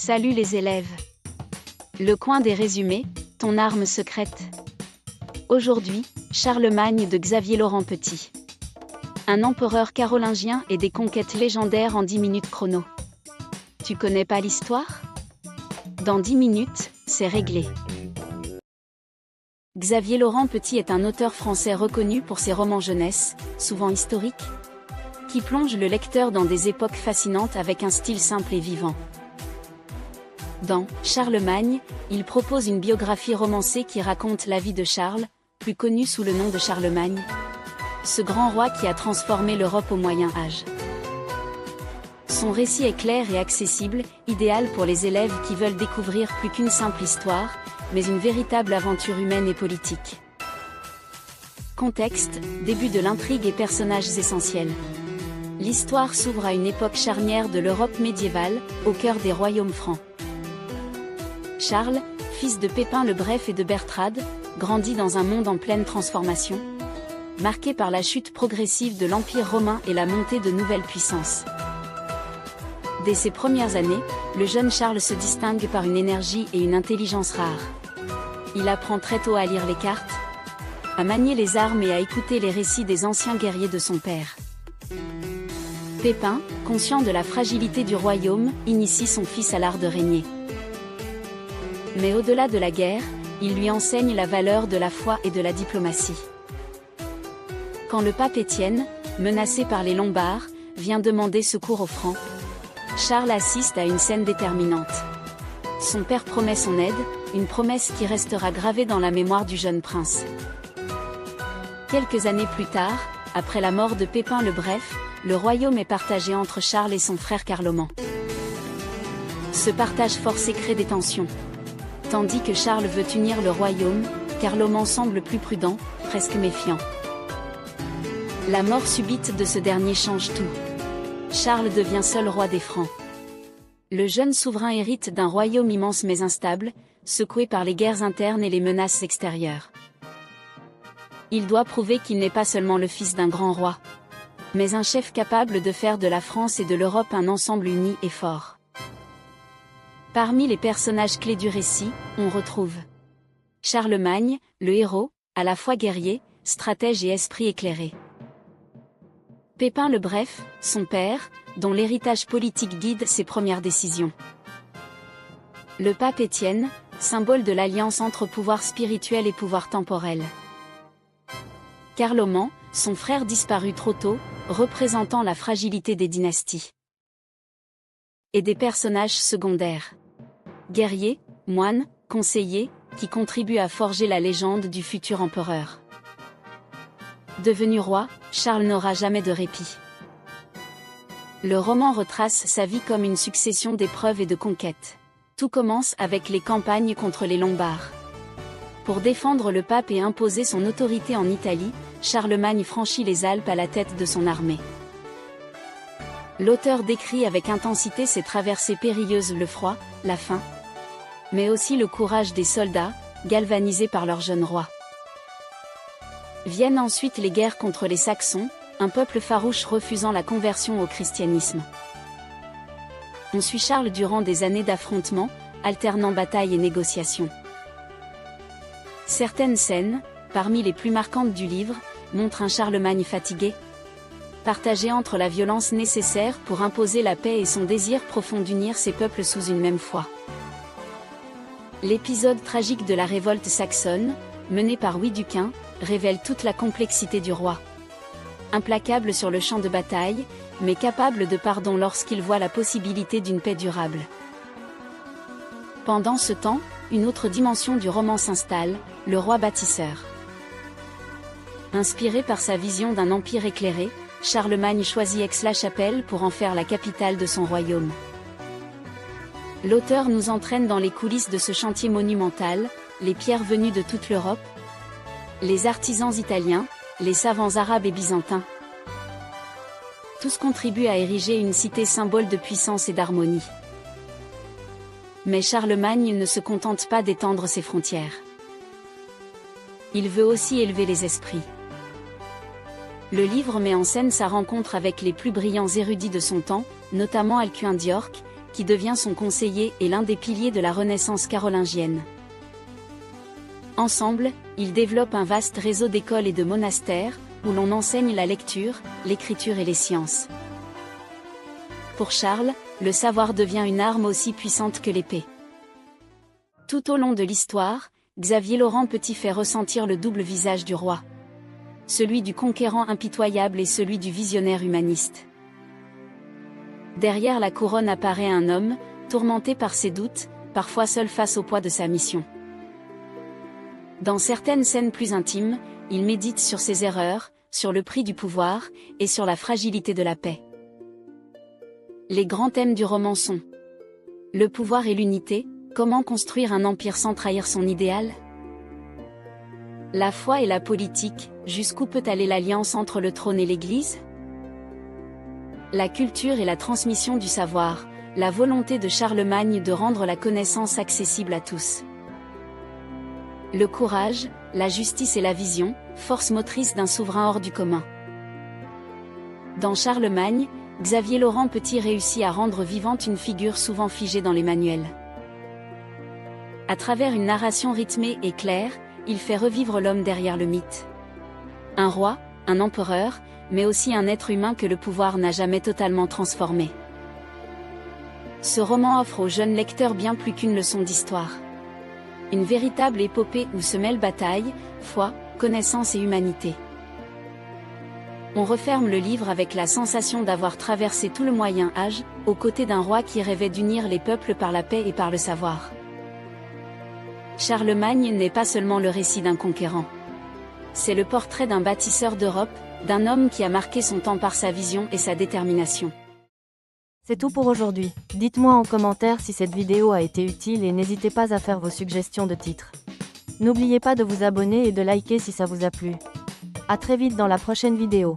Salut les élèves. Le coin des résumés, ton arme secrète. Aujourd'hui, Charlemagne de Xavier Laurent Petit. Un empereur carolingien et des conquêtes légendaires en 10 minutes chrono. Tu connais pas l'histoire? Dans 10 minutes, c'est réglé. Xavier Laurent Petit est un auteur français reconnu pour ses romans jeunesse, souvent historiques, qui plongent le lecteur dans des époques fascinantes avec un style simple et vivant. Dans Charlemagne, il propose une biographie romancée qui raconte la vie de Charles, plus connu sous le nom de Charlemagne, ce grand roi qui a transformé l'Europe au Moyen Âge. Son récit est clair et accessible, idéal pour les élèves qui veulent découvrir plus qu'une simple histoire, mais une véritable aventure humaine et politique. Contexte, début de l'intrigue et personnages essentiels. L'histoire s'ouvre à une époque charnière de l'Europe médiévale, au cœur des royaumes francs. Charles, fils de Pépin le Bref et de Bertrade, grandit dans un monde en pleine transformation, marqué par la chute progressive de l'Empire romain et la montée de nouvelles puissances. Dès ses premières années, le jeune Charles se distingue par une énergie et une intelligence rares. Il apprend très tôt à lire les cartes, à manier les armes et à écouter les récits des anciens guerriers de son père. Pépin, conscient de la fragilité du royaume, initie son fils à l'art de régner. Mais au-delà de la guerre, il lui enseigne la valeur de la foi et de la diplomatie. Quand le pape Étienne, menacé par les Lombards, vient demander secours aux Francs, Charles assiste à une scène déterminante. Son père promet son aide, une promesse qui restera gravée dans la mémoire du jeune prince. Quelques années plus tard, après la mort de Pépin le Bref, le royaume est partagé entre Charles et son frère Carloman. Ce partage forcé crée des tensions. Tandis que Charles veut unir le royaume, Carloman semble plus prudent, presque méfiant. La mort subite de ce dernier change tout. Charles devient seul roi des Francs. Le jeune souverain hérite d'un royaume immense mais instable, secoué par les guerres internes et les menaces extérieures. Il doit prouver qu'il n'est pas seulement le fils d'un grand roi, mais un chef capable de faire de la France et de l'Europe un ensemble uni et fort. Parmi les personnages clés du récit, on retrouve Charlemagne, le héros, à la fois guerrier, stratège et esprit éclairé. Pépin le Bref, son père, dont l'héritage politique guide ses premières décisions. Le pape Étienne, symbole de l'alliance entre pouvoir spirituel et pouvoir temporel. Carloman, son frère disparu trop tôt, représentant la fragilité des dynasties. Et des personnages secondaires. Guerriers, moines, conseillers, qui contribuent à forger la légende du futur empereur. Devenu roi, Charles n'aura jamais de répit. Le roman retrace sa vie comme une succession d'épreuves et de conquêtes. Tout commence avec les campagnes contre les Lombards. Pour défendre le pape et imposer son autorité en Italie, Charlemagne franchit les Alpes à la tête de son armée. L'auteur décrit avec intensité ces traversées périlleuses, le froid, la faim, mais aussi le courage des soldats, galvanisés par leur jeune roi. Viennent ensuite les guerres contre les Saxons, un peuple farouche refusant la conversion au christianisme. On suit Charles durant des années d'affrontements, alternant batailles et négociations. Certaines scènes, parmi les plus marquantes du livre, montrent un Charlemagne fatigué, partagé entre la violence nécessaire pour imposer la paix et son désir profond d'unir ses peuples sous une même foi. L'épisode tragique de la révolte saxonne, mené par Widuquin, révèle toute la complexité du roi. Implacable sur le champ de bataille, mais capable de pardon lorsqu'il voit la possibilité d'une paix durable. Pendant ce temps, une autre dimension du roman s'installe, le roi bâtisseur. Inspiré par sa vision d'un empire éclairé, Charlemagne choisit Aix-la-Chapelle pour en faire la capitale de son royaume. L'auteur nous entraîne dans les coulisses de ce chantier monumental, les pierres venues de toute l'Europe, les artisans italiens, les savants arabes et byzantins. Tous contribuent à ériger une cité symbole de puissance et d'harmonie. Mais Charlemagne ne se contente pas d'étendre ses frontières. Il veut aussi élever les esprits. Le livre met en scène sa rencontre avec les plus brillants érudits de son temps, notamment Alcuin d'York, qui devient son conseiller et l'un des piliers de la Renaissance carolingienne. Ensemble, ils développent un vaste réseau d'écoles et de monastères, où l'on enseigne la lecture, l'écriture et les sciences. Pour Charles, le savoir devient une arme aussi puissante que l'épée. Tout au long de l'histoire, Xavier Laurent Petit fait ressentir le double visage du roi. Celui du conquérant impitoyable et celui du visionnaire humaniste. Derrière la couronne apparaît un homme, tourmenté par ses doutes, parfois seul face au poids de sa mission. Dans certaines scènes plus intimes, il médite sur ses erreurs, sur le prix du pouvoir, et sur la fragilité de la paix. Les grands thèmes du roman sont le pouvoir et l'unité, comment construire un empire sans trahir son idéal? La foi et la politique, jusqu'où peut aller l'alliance entre le trône et l'Église? La culture et la transmission du savoir, la volonté de Charlemagne de rendre la connaissance accessible à tous. Le courage, la justice et la vision, force motrice d'un souverain hors du commun. Dans Charlemagne, Xavier Laurent Petit réussit à rendre vivante une figure souvent figée dans les manuels. À travers une narration rythmée et claire, il fait revivre l'homme derrière le mythe. Un roi, un empereur, mais aussi un être humain que le pouvoir n'a jamais totalement transformé. Ce roman offre aux jeunes lecteurs bien plus qu'une leçon d'histoire. Une véritable épopée où se mêlent bataille, foi, connaissance et humanité. On referme le livre avec la sensation d'avoir traversé tout le Moyen Âge, aux côtés d'un roi qui rêvait d'unir les peuples par la paix et par le savoir. Charlemagne n'est pas seulement le récit d'un conquérant. C'est le portrait d'un bâtisseur d'Europe, d'un homme qui a marqué son temps par sa vision et sa détermination. C'est tout pour aujourd'hui. Dites-moi en commentaire si cette vidéo a été utile et n'hésitez pas à faire vos suggestions de titres. N'oubliez pas de vous abonner et de liker si ça vous a plu. À très vite dans la prochaine vidéo.